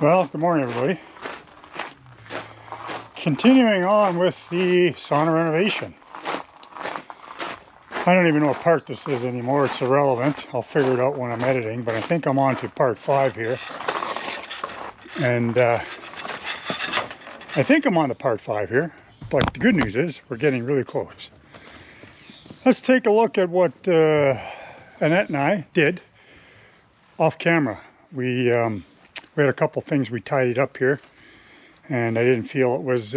Well, good morning, everybody. Continuing on with the sauna renovation. I don't even know what part this is anymore. It's irrelevant. I'll figure it out when I'm editing, but I think I'm on to part 5 here. And I think I'm on to part 5 here, but the good news is we're getting really close. Let's take a look at what Annette and I did off camera. We had a couple things we tidied up here, and I didn't feel it was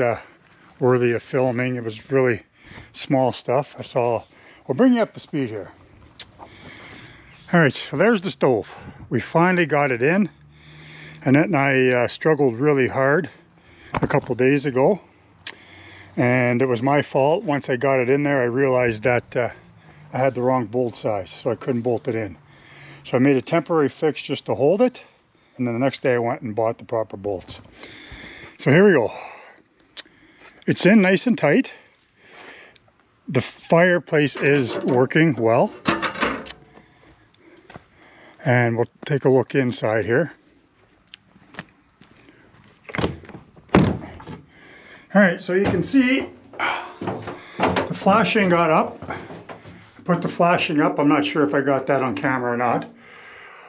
worthy of filming. It was really small stuff. We'll bring you up to speed here. All right, so there's the stove. We finally got it in. Annette and I struggled really hard a couple days ago, and it was my fault. Once I got it in there, I realized that I had the wrong bolt size, so I couldn't bolt it in. So I made a temporary fix just to hold it, and then the next day I went and bought the proper bolts. So here we go. It's in nice and tight. The fireplace is working well. And we'll take a look inside here. All right, so you can see the flashing got up. I put the flashing up. I'm not sure if I got that on camera or not.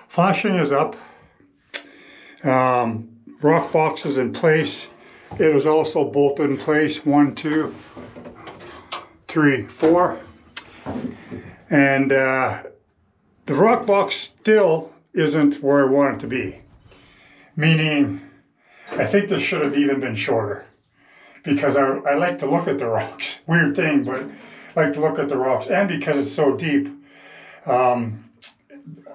Flashing is up. Rock box is in place. It is also bolted in place. 1, 2, 3, 4. And the rock box still isn't where I want it to be. Meaning, I think this should have even been shorter. Because I like to look at the rocks. Weird thing, but I like to look at the rocks. And because it's so deep,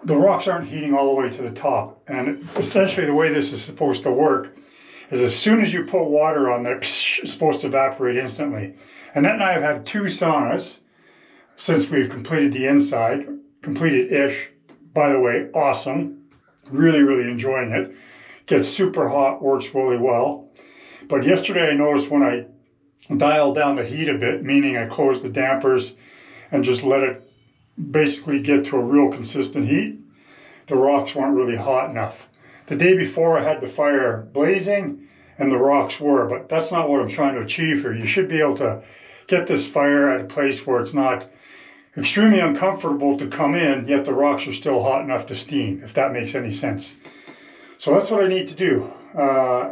the rocks aren't heating all the way to the top. And essentially the way this is supposed to work is as soon as you put water on there, it's supposed to evaporate instantly. Annette and I have had 2 saunas since we've completed the inside. Completed-ish. By the way, awesome. Really, really enjoying it. Gets super hot, works really well. But yesterday I noticed when I dialed down the heat a bit, meaning I closed the dampers and just let it basically get to a real consistent heat, the rocks weren't really hot enough. The day before I had the fire blazing and the rocks were, but that's not what I'm trying to achieve here. You should be able to get this fire at a place where it's not extremely uncomfortable to come in, yet the rocks are still hot enough to steam, if that makes any sense. So that's what I need to do.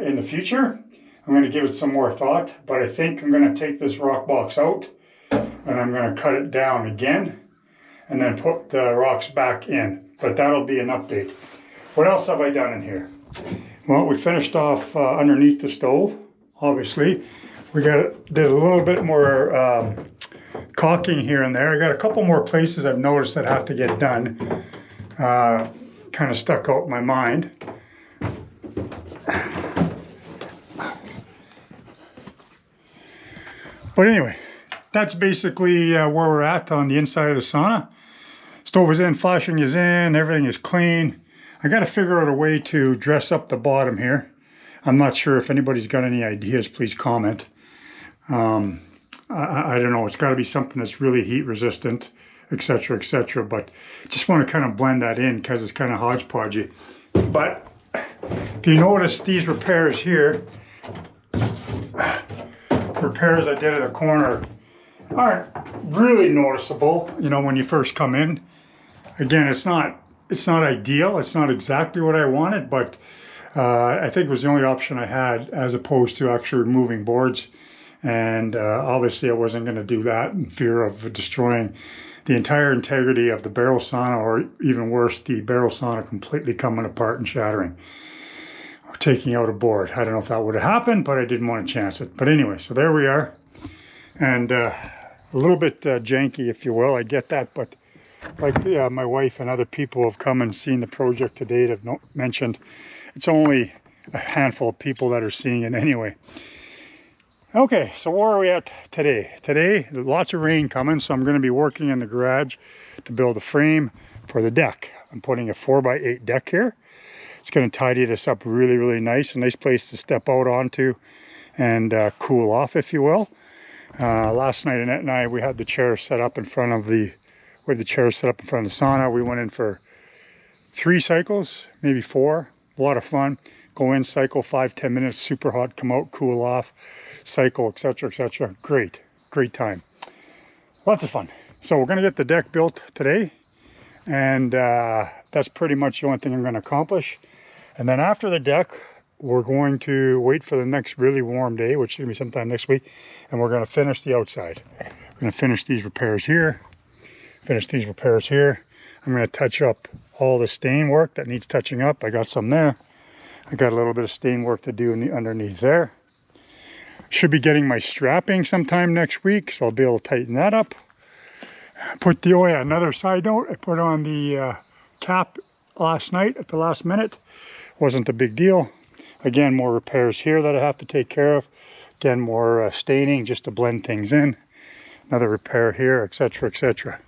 In the future, I'm going to give it some more thought, but I think I'm going to take this rock box out and I'm going to cut it down again and then put the rocks back in. But that'll be an update. What else have I done in here? Well, we finished off underneath the stove, obviously. We did a little bit more caulking here and there. I got a couple more places I've noticed that have to get done. Kind of stuck out in my mind. But anyway, that's basically where we're at on the inside of the sauna. Stove is in, flashing is in, everything is clean. I got to figure out a way to dress up the bottom here. I'm not sure if anybody's got any ideas, please comment. I don't know, it's got to be something that's really heat resistant, etc., etc. But just want to kind of blend that in because it's kind of hodgepodgey. But if you notice these repairs here, repairs I did at the corner aren't really noticeable, you know, when you first come in. Again, it's not ideal. It's not exactly what I wanted, but I think it was the only option I had as opposed to actually removing boards. And obviously I wasn't going to do that in fear of destroying the entire integrity of the barrel sauna, or even worse, the barrel sauna completely coming apart and shattering. Taking out a board. I don't know if that would have happened, but I didn't want to chance it. But anyway, so there we are. And a little bit janky, if you will. I get that, but like my wife and other people have come and seen the project to date, have mentioned it's only a handful of people that are seeing it anyway. Okay, so where are we at today? Today, lots of rain coming, so I'm going to be working in the garage to build a frame for the deck. I'm putting a 4x8 deck here. It's going to tidy this up really, really nice. A nice place to step out onto and cool off, if you will. Last night, Annette and I, we had the chair set up in front of the sauna. We went in for 3 cycles, maybe 4. A lot of fun. Go in, cycle 5-10 minutes, super hot, come out, cool off, cycle, etc., etc. Great time. Lots of fun. So we're going to get the deck built today, and that's pretty much the only thing I'm going to accomplish. And then after the deck, we're going to wait for the next really warm day, which is going to be sometime next week, and we're going to finish the outside. We're going to finish these repairs here, I'm going to touch up all the stain work that needs touching up. I got some there. I got a little bit of stain work to do underneath there. Should be getting my strapping sometime next week, so I'll be able to tighten that up. Another side note, I put on the cap last night at the last minute. Wasn't a big deal. Again, more repairs here that I have to take care of. Again, more staining just to blend things in. Another repair here, etc., etc.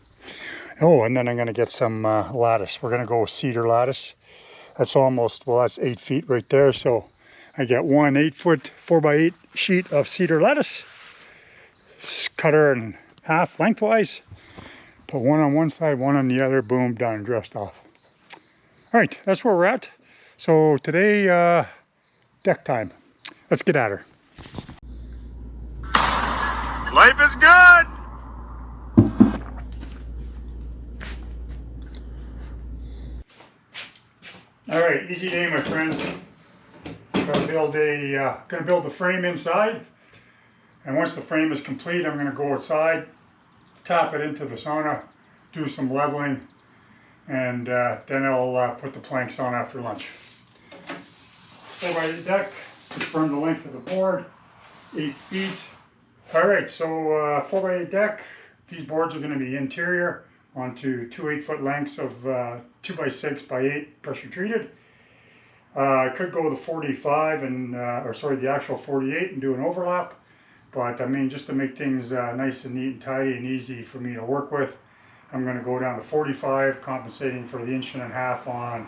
Oh, and then I'm going to get some lattice. We're going to go with cedar lattice. That's almost, well, that's 8 feet right there. So I get one 8-foot 4x8 sheet of cedar lattice. Cut her in half lengthwise. Put one on one side, one on the other. Boom, done, dressed off. All right, that's where we're at. So today, deck time. Let's get at her. Life is good! All right, easy day, my friends. Gonna build the frame inside, and once the frame is complete, I'm gonna go outside, tap it into the sauna, do some leveling, and then I'll put the planks on after lunch. 4x8 deck, confirm the length of the board, 8 feet. All right, so 4x8 deck. These boards are going to be interior onto two 8-foot lengths of 2x6x8 pressure treated. I could go with the 45 and, the actual 48 and do an overlap. But I mean, just to make things nice and neat and tidy and easy for me to work with, I'm going to go down to 45, compensating for the 1.5 on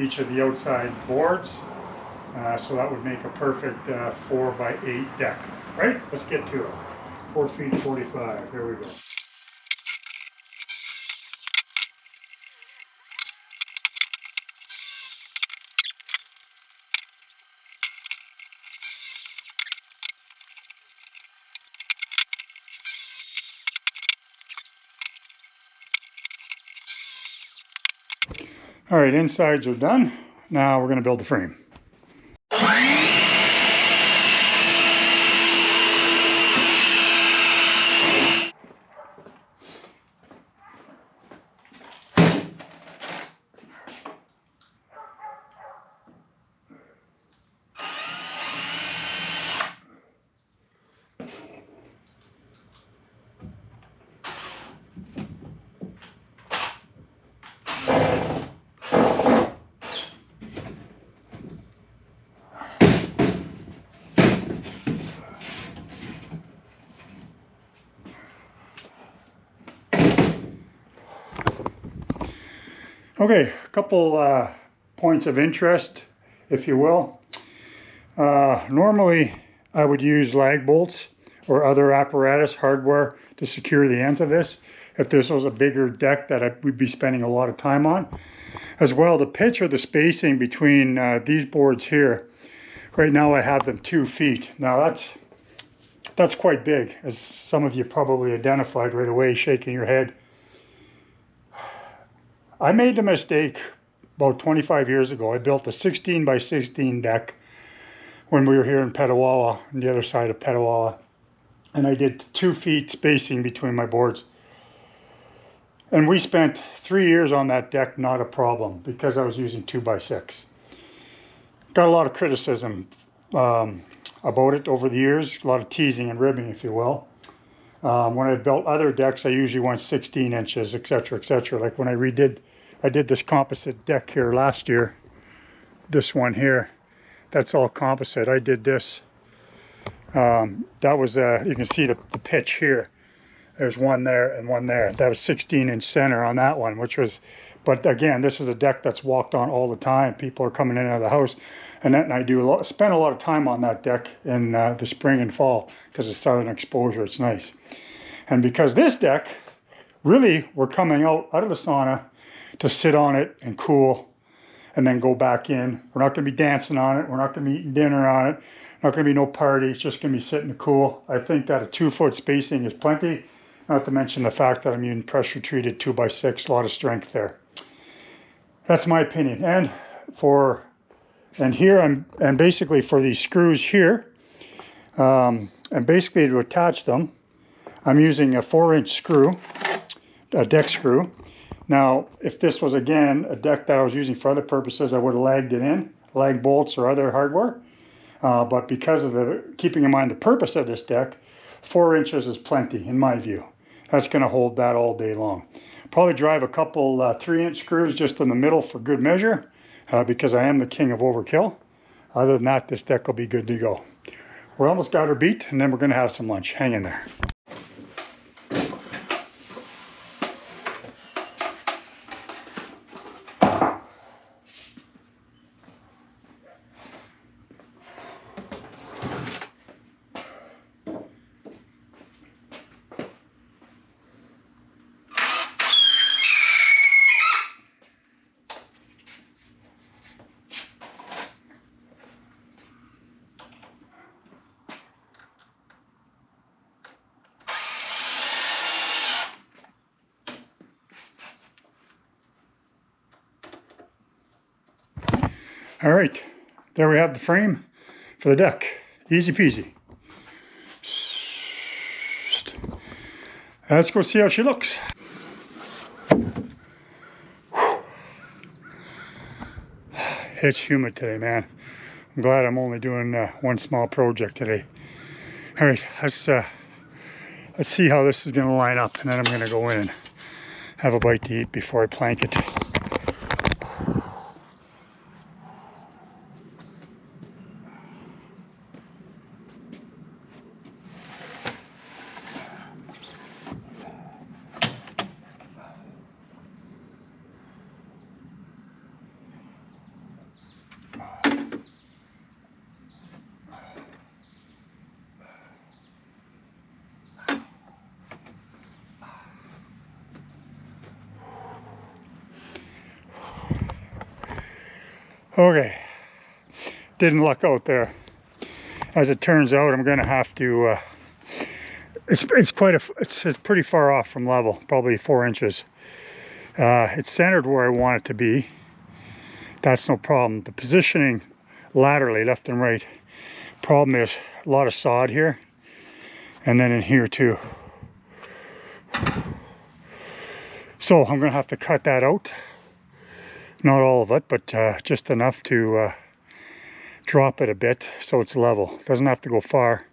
each of the outside boards. So that would make a perfect 4x8 deck. Right? Let's get to it. 4 feet 45. Here we go. All right, insides are done. Now we're going to build the frame. Okay, a couple points of interest, if you will. Normally, I would use lag bolts or other apparatus, hardware, to secure the ends of this, if this was a bigger deck that I would be spending a lot of time on. As well, the pitch or the spacing between these boards here, right now I have them 2 feet. Now that's quite big, as some of you probably identified right away, shaking your head. I made the mistake about 25 years ago. I built a 16x16 deck when we were here in Petawawa, on the other side of Petawawa. And I did 2 feet spacing between my boards. And we spent 3 years on that deck, not a problem, because I was using 2x6. Got a lot of criticism about it over the years, a lot of teasing and ribbing, if you will. When I built other decks, I usually went 16 inches, etc., etc. Like when I did this composite deck here last year, this one here, that's all composite. I did this. That was, you can see the pitch here. There's one there and one there. That was 16-inch center on that one, which was, but again, this is a deck that's walked on all the time. People are coming in and out of the house. Annette and I spend a lot of time on that deck in the spring and fall because of southern exposure. It's nice. And because this deck, really, we're coming out of the sauna to sit on it and cool and then go back in. We're not going to be dancing on it. We're not going to be eating dinner on it. Not going to be no party. It's just going to be sitting cool. I think that a 2-foot spacing is plenty. Not to mention the fact that I'm using pressure treated 2x6, a lot of strength there. That's my opinion. And here and basically for these screws here, and basically to attach them, I'm using a 4-inch screw, a deck screw. Now, if this was again a deck that I was using for other purposes, I would have lagged it in, lag bolts or other hardware. But because of keeping in mind the purpose of this deck, 4 inches is plenty in my view. That's going to hold that all day long. Probably drive a couple 3-inch screws just in the middle for good measure, because I am the king of overkill. Other than that, this deck will be good to go. We're almost got her beat, and then we're going to have some lunch. Hang in there. All right, there we have the frame for the deck. Easy peasy. Let's go see how she looks. It's humid today, man. I'm glad I'm only doing one small project today. All right, let's see how this is going to line up, and then I'm going to go in and have a bite to eat before I plank it. Okay, didn't luck out there. As it turns out, I'm going to have to. It's pretty far off from level, probably 4 inches. It's centered where I want it to be. That's no problem. The positioning laterally, left and right. Problem is a lot of sod here, and then in here too. So I'm going to have to cut that out. Not all of it, but just enough to drop it a bit so it's level. It doesn't have to go far.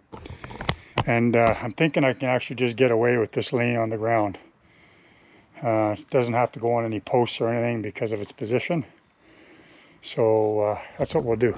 And I'm thinking I can actually just get away with this laying on the ground. It doesn't have to go on any posts or anything because of its position. So that's what we'll do.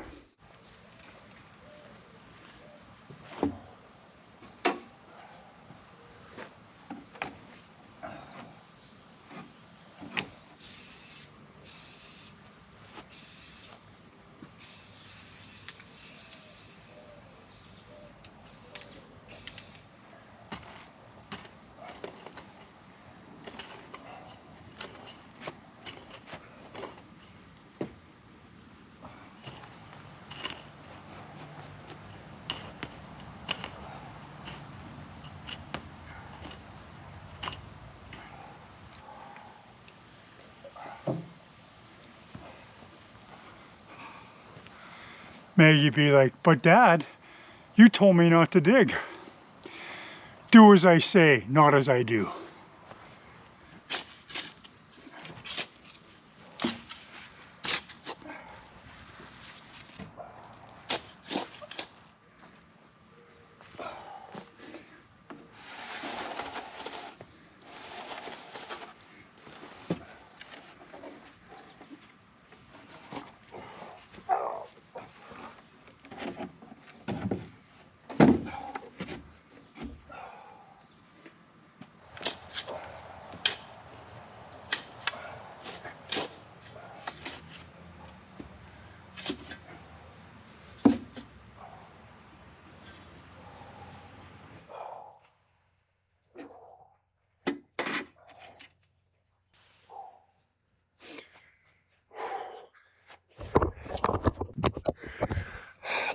Maggie be like, but Dad, you told me not to dig. Do as I say, not as I do.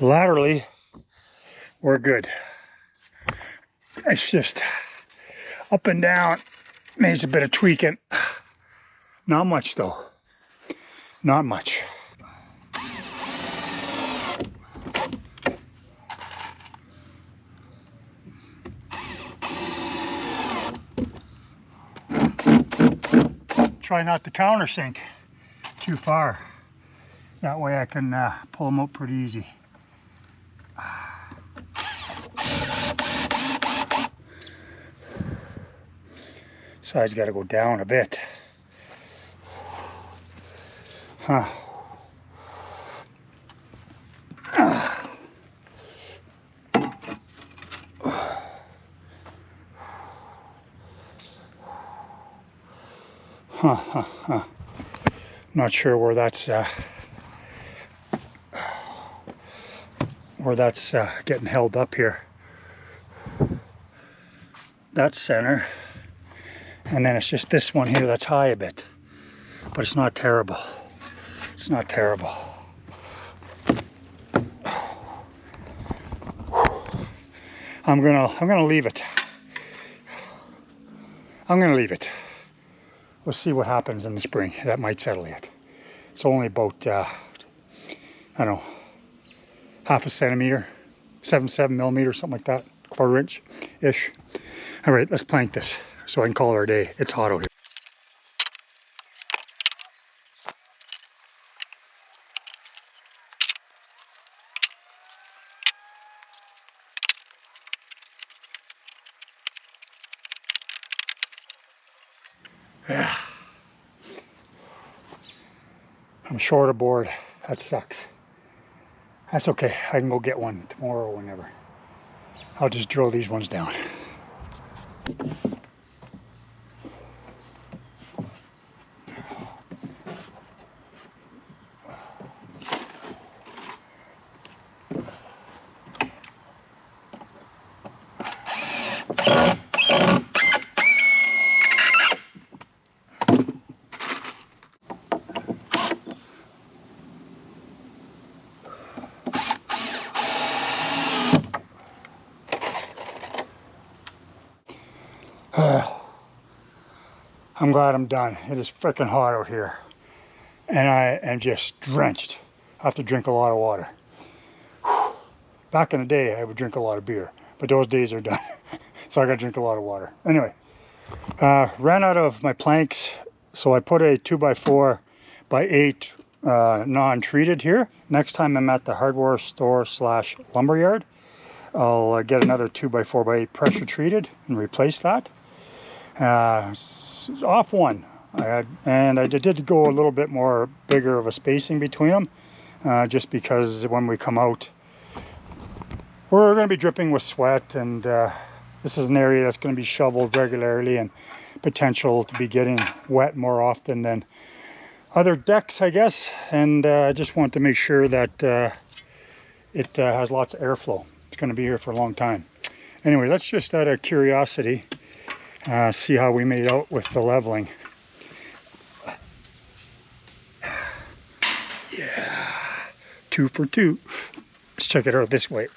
laterally, we're good. It's just up and down, needs a bit of tweaking. Not much though, not much. Try not to countersink too far. That way I can pull them out pretty easy. Side's got to go down a bit. Huh. Not sure where that's getting held up here. That's center, and then it's just this one here that's high a bit, but it's not terrible. It's not terrible. I'm gonna leave it. I'm gonna leave it. We'll see what happens in the spring. That might settle it. It's only about, I don't know, half a centimeter, 7 millimeters, something like that, 1/4 inch-ish. All right, let's plank this so I can call it our day. It's hot out here. Yeah. I'm short a board. That sucks. That's okay. I can go get one tomorrow or whenever. I'll just drill these ones down. I'm glad I'm done. It is freaking hot out here. And I am just drenched. I have to drink a lot of water. Back in the day, I would drink a lot of beer. But those days are done. So I gotta drink a lot of water. Anyway, ran out of my planks. So I put a 2x4x8 non-treated here. Next time I'm at the hardware store / lumberyard, I'll get another 2x4x8 pressure treated and replace that. Off one, I did go a little bit more bigger of a spacing between them, just because when we come out, we're going to be dripping with sweat, and this is an area that's going to be shoveled regularly and potential to be getting wet more often than other decks, I guess. And I just want to make sure that it has lots of airflow. It's going to be here for a long time. Anyway, let's just out of curiosity see how we made out with the leveling. Yeah, 2 for 2. Let's check it out this way.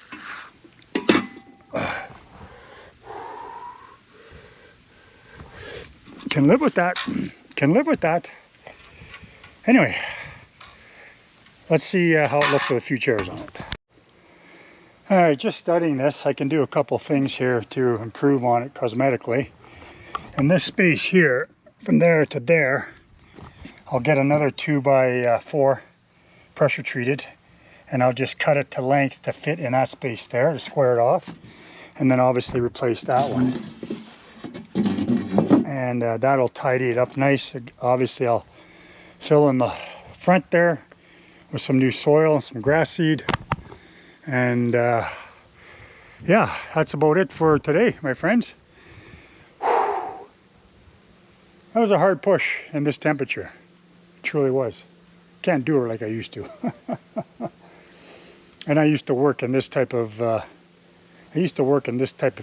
Can live with that. Can live with that. Anyway, let's see how it looks with a few chairs on it. All right, just studying this, I can do a couple things here to improve on it cosmetically. In this space here, from there to there, I'll get another 2x4 pressure treated, and I'll just cut it to length to fit in that space there, to square it off, and then obviously replace that one. And that'll tidy it up nice. Obviously I'll fill in the front there with some new soil and some grass seed. And yeah, that's about it for today, my friends. That was a hard push in this temperature. It truly was. Can't do it like I used to. And I used to work in this type of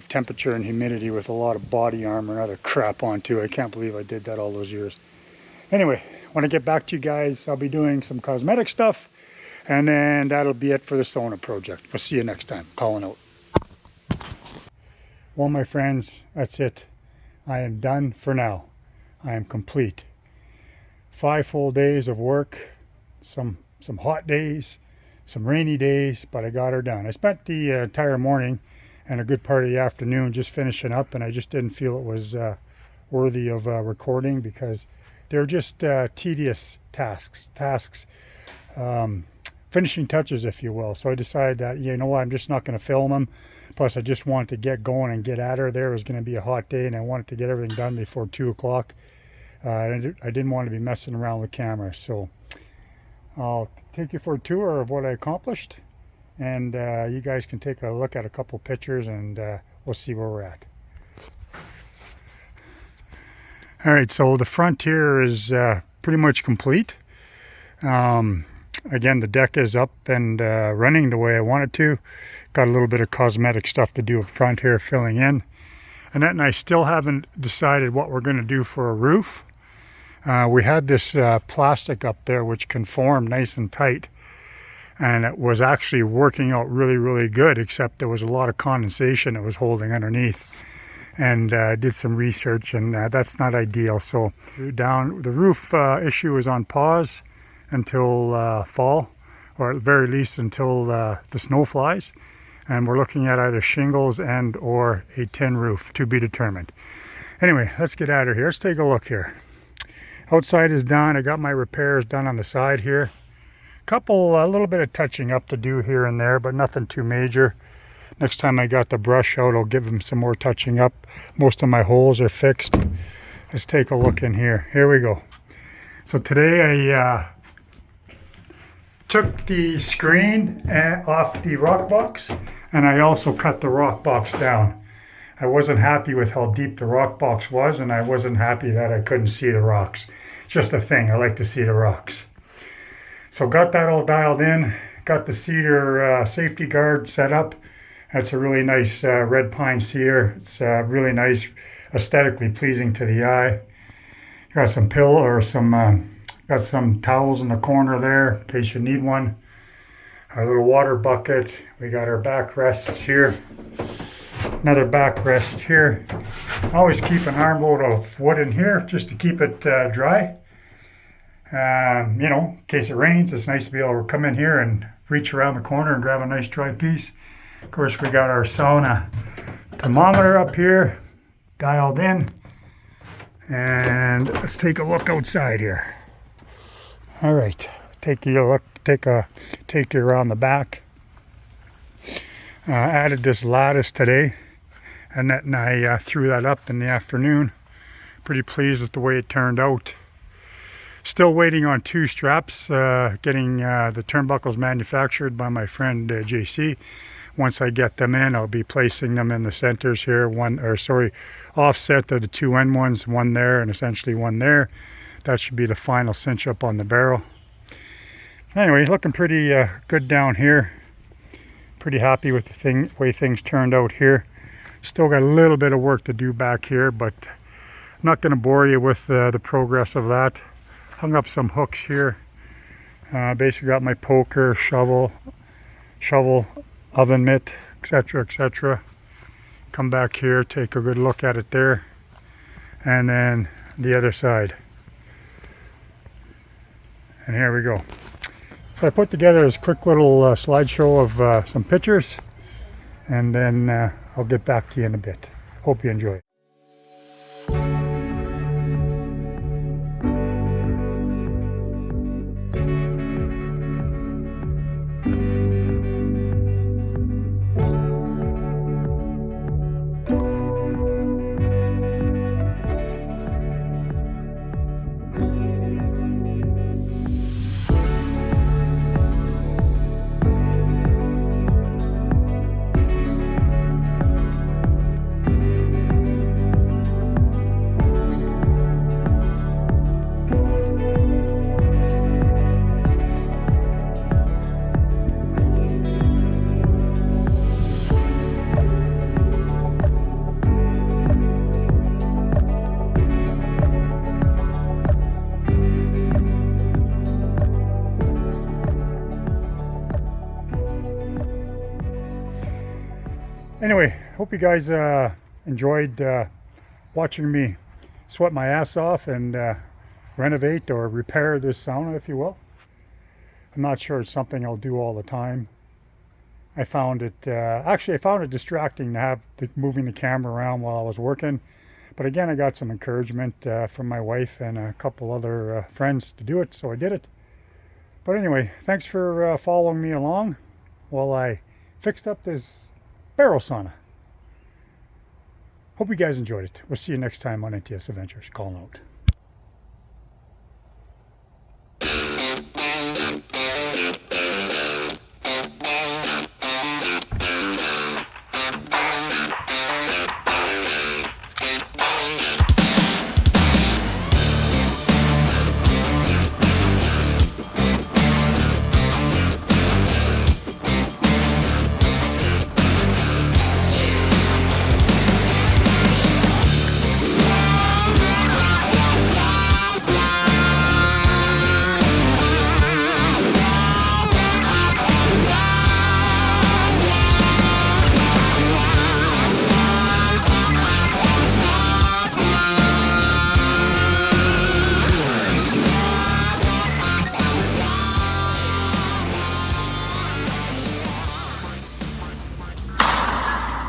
temperature and humidity with a lot of body armor and other crap on too. I can't believe I did that all those years. Anyway, when I get back to you guys, I'll be doing some cosmetic stuff. And then that'll be it for the Sauna project. We'll see you next time. Calling out. Well, my friends, that's it. I am done for now. I am complete. 5 full days of work, some hot days, some rainy days, but I got her done. I spent the entire morning and a good part of the afternoon just finishing up, and I just didn't feel it was worthy of recording because they're just tedious tasks, finishing touches, if you will. So I decided that, you know what, I'm just not going to film them. Plus, I just wanted to get going and get at her. There was going to be a hot day, and I wanted to get everything done before 2 o'clock. I didn't want to be messing around with cameras. So I'll take you for a tour of what I accomplished, and you guys can take a look at a couple pictures, and we'll see where we're at. All right, so the front here is pretty much complete. Again, the deck is up and running the way I want it to. Got a little bit of cosmetic stuff to do up front here, filling in. And I still haven't decided what we're going to do for a roof. We had this plastic up there which conformed nice and tight. And it was actually working out really, really good, except there was a lot of condensation it was holding underneath. And I did some research, and that's not ideal. So the roof issue is on pause until fall, or at the very least until the snow flies. And we're looking at either shingles and or a tin roof, to be determined. Anyway, let's get out of here. Let's take a look here. Outside is done. I got my repairs done on the side here. A little bit of touching up to do here and there, but nothing too major. Next time I got the brush out, I'll give them some more touching up. Most of my holes are fixed. Let's take a look in here. Here we go. So today I took the screen off the rock box, and I also cut the rock box down. I wasn't happy with how deep the rock box was, and I wasn't happy that I couldn't see the rocks. It's just a thing, I like to see the rocks. So got that all dialed in, got the cedar safety guard set up. That's a really nice red pine cedar. It's really nice, aesthetically pleasing to the eye. Got some got some towels in the corner there in case you need one. Our little water bucket. We got our backrests here. Another backrest here. I always keep an armload of wood in here just to keep it dry. You know, in case it rains, it's nice to be able to come in here and reach around the corner and grab a nice dry piece. Of course, we got our sauna thermometer up here, dialed in. And let's take a look outside here. All right, take you around the back. Added this lattice today, and then I threw that up in the afternoon. Pretty pleased with the way it turned out. Still waiting on 2 straps, getting the turnbuckles manufactured by my friend JC. Once I get them in, I'll be placing them in the centers here. Offset of the 2 end ones, one there and essentially one there. That should be the final cinch up on the barrel. Anyway, looking pretty good down here. Pretty happy with the way things turned out here. Still got a little bit of work to do back here, but I'm not going to bore you with the progress of that. Hung up some hooks here. Basically got my poker, shovel, oven mitt, etc., etc. Come back here, take a good look at it there, and then the other side. And here we go. So I put together this quick little slideshow of some pictures, and then I'll get back to you in a bit. Hope you enjoy it. Anyway, hope you guys enjoyed watching me sweat my ass off and renovate or repair this sauna, if you will. I'm not sure it's something I'll do all the time. I found it, actually I found it distracting to have moving the camera around while I was working. But again, I got some encouragement from my wife and a couple other friends to do it, so I did it. But anyway, thanks for following me along while I fixed up this barrel sauna. Hope you guys enjoyed it. We'll see you next time on NTS Adventures. Calling out.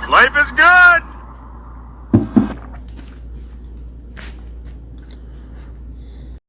Life is good!